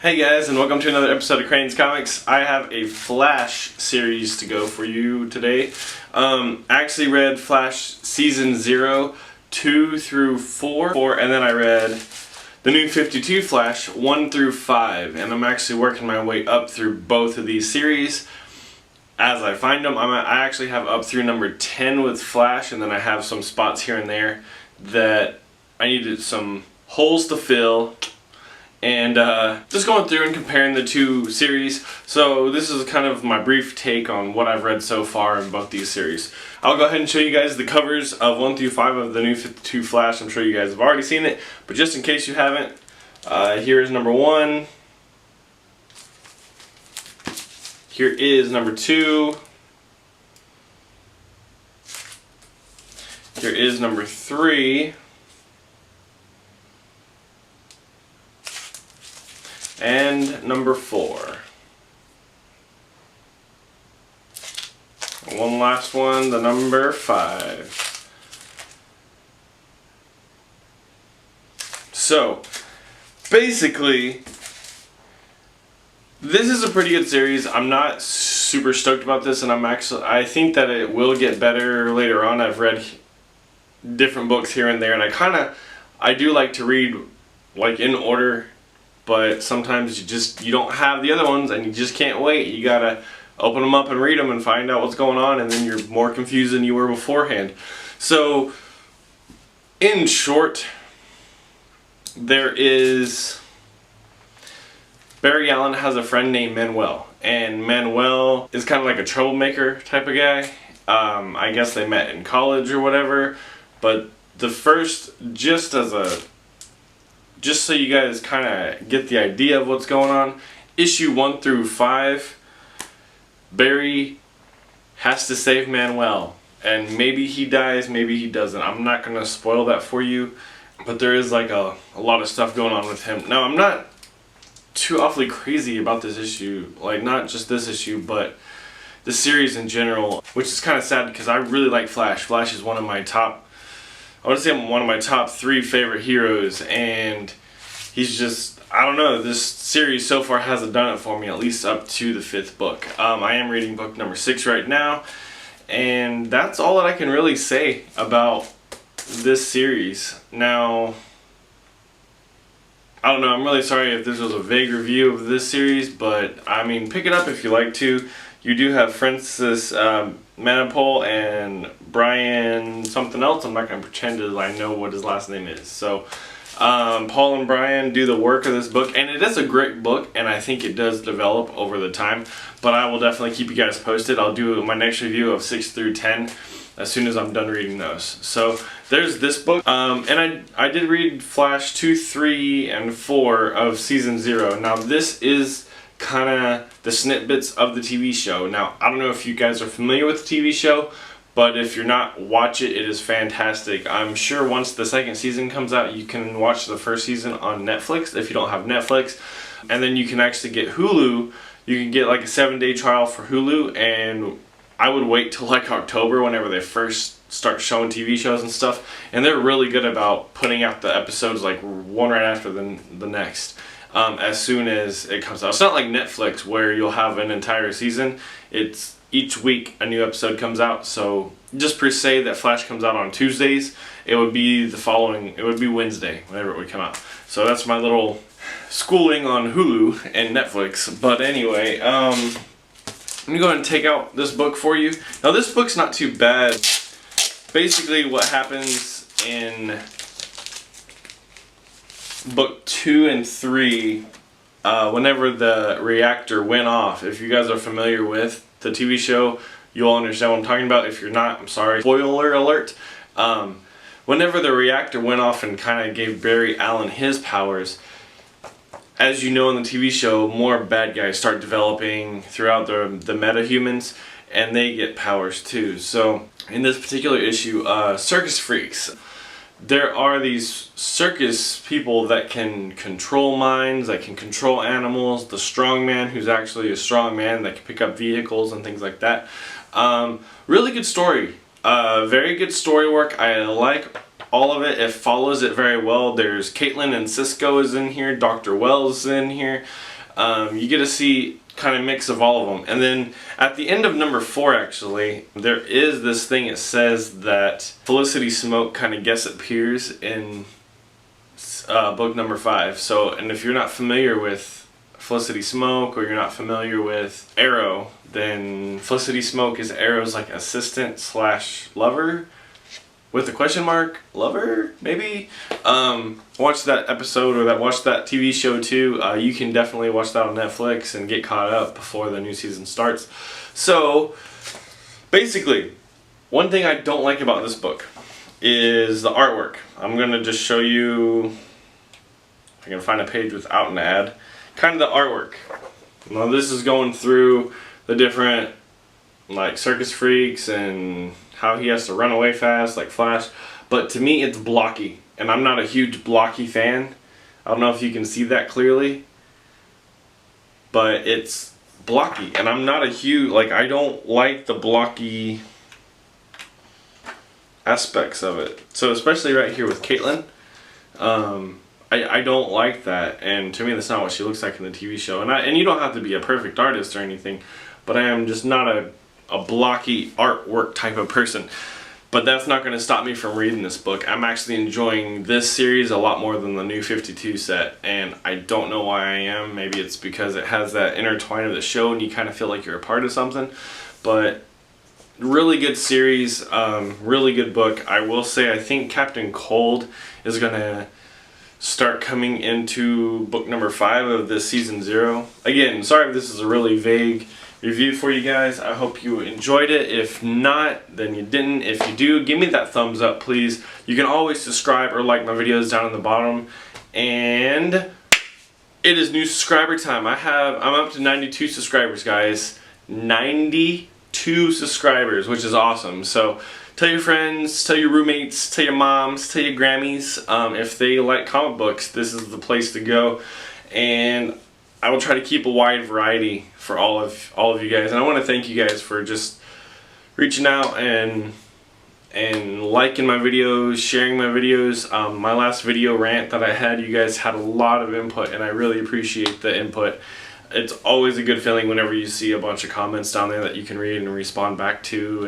Hey guys, and welcome to another episode of Crane's Comics. I have a Flash series to go for you today. I actually read Flash Season 0, 2 through 4, and then I read the new 52 Flash 1 through 5, and I'm actually working my way up through both of these series as I find them. I actually have up through number 10 with Flash, and then I have some spots here and there that I needed some holes to fill. And just going through and comparing the two series. So this is kind of my brief take on what I've read so far in both these series. I'll go ahead and show you guys the covers of 1 through 5 of the new 52 Flash. I'm sure you guys have already seen it, but just in case you haven't, here is number 1. Here is number 2. Here is number 3. And number 4. One last one, the number 5. So, basically, this is a pretty good series. I'm not super stoked about this, and I think that it will get better later on. I've read different books here and there, and I do like to read like in order. But sometimes you don't have the other ones and you just can't wait. You gotta open them up and read them and find out what's going on, and then you're more confused than you were beforehand. So, in short, there is... Barry Allen has a friend named Manuel, and Manuel is kind of like a troublemaker type of guy. I guess they met in college or whatever, but the first, just so you guys kind of get the idea of what's going on, issue 1 through 5, Barry has to save Manuel, and maybe he dies, maybe he doesn't. I'm not going to spoil that for you, but there is like a lot of stuff going on with him. Now, I'm not too awfully crazy about this issue, like not just this issue, but the series in general, which is kind of sad because I really like Flash. Flash is one of my top, I would say I'm one of my top 3 favorite heroes, and he's just, I don't know, this series so far hasn't done it for me, at least up to the 5th book. I am reading book number 6 right now, and that's all that I can really say about this series. Now, I don't know, I'm really sorry if this was a vague review of this series, but I mean, pick it up if you like to. You do have Francis Manapul and Brian something else. I'm not going to pretend that I know what his last name is. So, Paul and Brian do the work of this book, and it is a great book, and I think it does develop over the time. But I will definitely keep you guys posted. I'll do my next review of 6 through 10 as soon as I'm done reading those. So, there's this book. And I did read Flash 2, 3, and 4 of Season 0. Now, this is kind of the snippets of the TV show. Now, I don't know if you guys are familiar with the TV show, but if you're not, watch it. It is fantastic. I'm sure once the 2nd season comes out, you can watch the 1st season on Netflix if you don't have Netflix. And then you can actually get Hulu. You can get like a 7-day trial for Hulu, and I would wait till like October whenever they first start showing TV shows and stuff. And they're really good about putting out the episodes like one right after the next. As soon as it comes out. It's not like Netflix where you'll have an entire season. It's each week a new episode comes out. So just per se that Flash comes out on Tuesdays, it would be it would be Wednesday whenever it would come out. So that's my little schooling on Hulu and Netflix. But anyway, let me go ahead and take out this book for you. Now this book's not too bad. Basically what happens in book 2 and 3, whenever the reactor went off, if you guys are familiar with the TV show, you'll understand what I'm talking about. If you're not, I'm sorry. Spoiler alert. Whenever the reactor went off and kind of gave Barry Allen his powers, as you know in the TV show, more bad guys start developing throughout the meta-humans, and they get powers too. So in this particular issue, circus freaks. There are these circus people that can control minds, that can control animals, the strong man who's actually a strong man that can pick up vehicles and things like that. Really good story. Very good story work. I like all of it. It follows it very well. There's Caitlin and Cisco is in here. Dr. Wells is in here. You get to see kind of mix of all of them. And then at the end of number 4, actually, there is this thing. It says that Felicity Smoke kind of guest appears in book number 5. So, and if you're not familiar with Felicity Smoke, or you're not familiar with Arrow, then Felicity Smoke is Arrow's like assistant slash lover, with a question mark, lover, maybe? Watch that episode, or watch that TV show too. You can definitely watch that on Netflix and get caught up before the new season starts. So, basically, one thing I don't like about this book is the artwork. I'm going to just show you, if I can find a page without an ad, kind of the artwork. Now this is going through the different, like, circus freaks and how he has to run away fast like Flash, but to me it's blocky, and I'm not a huge blocky fan. I don't know if you can see that clearly, but it's blocky, and I'm not a huge, like, I don't like the blocky aspects of it. So especially right here with Caitlin, I don't like that, and to me that's not what she looks like in the TV show. And you don't have to be a perfect artist or anything, but I am just not a blocky artwork type of person. But that's not going to stop me from reading this book. I'm actually enjoying this series a lot more than the New 52 set, and I don't know why I am. Maybe it's because it has that intertwine of the show and you kind of feel like you're a part of something. But really good series, really good book. I will say I think Captain Cold is going to start coming into book number 5 of this season 0. Again, sorry if this is a really vague review for you guys. I hope you enjoyed it. If not, then you didn't. If you do, give me that thumbs up, please. You can always subscribe or like my videos down in the bottom. And it is new subscriber time. I'm up to 92 subscribers, guys. 92 subscribers, which is awesome. So tell your friends, tell your roommates, tell your moms, tell your Grammys. If they like comic books, this is the place to go. And I will try to keep a wide variety for all of you guys. And I want to thank you guys for just reaching out and liking my videos, sharing my videos. My last video rant that I had, you guys had a lot of input, and I really appreciate the input. It's always a good feeling whenever you see a bunch of comments down there that you can read and respond back to,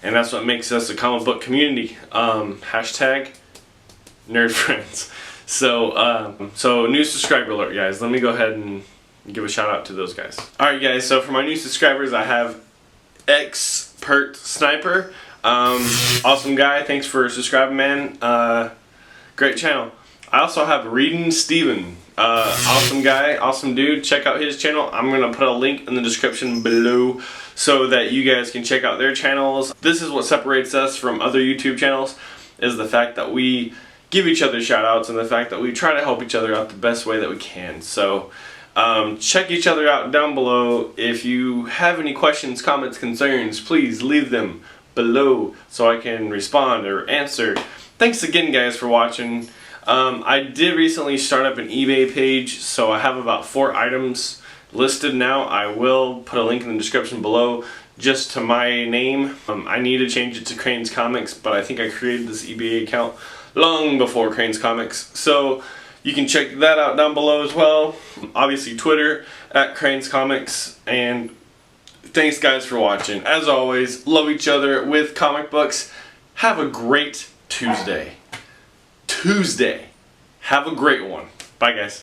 and that's what makes us a comic book community. Hashtag nerd friends. So new subscriber alert, guys. Let me go ahead and give a shout out to those guys. Alright guys, so for my new subscribers I have Xppertsniper. Awesome guy, thanks for subscribing, man. Great channel. I also have Reading Steven. Awesome guy, awesome dude. Check out his channel. I'm going to put a link in the description below so that you guys can check out their channels. This is what separates us from other YouTube channels, is the fact that we give each other shout outs and the fact that we try to help each other out the best way that we can. So check each other out down below. If you have any questions, comments, concerns, please leave them below so I can respond or answer. Thanks again guys for watching. I did recently start up an eBay page, so I have about 4 items listed now. I will put a link in the description below just to my name. I need to change it to Crane's Comics, but I think I created this eBay account long before Crane's Comics, so you can check that out down below as well. Obviously Twitter at Crane's Comics. And thanks guys for watching. As always, love each other with comic books. Have a great Tuesday. Have a great one. Bye guys.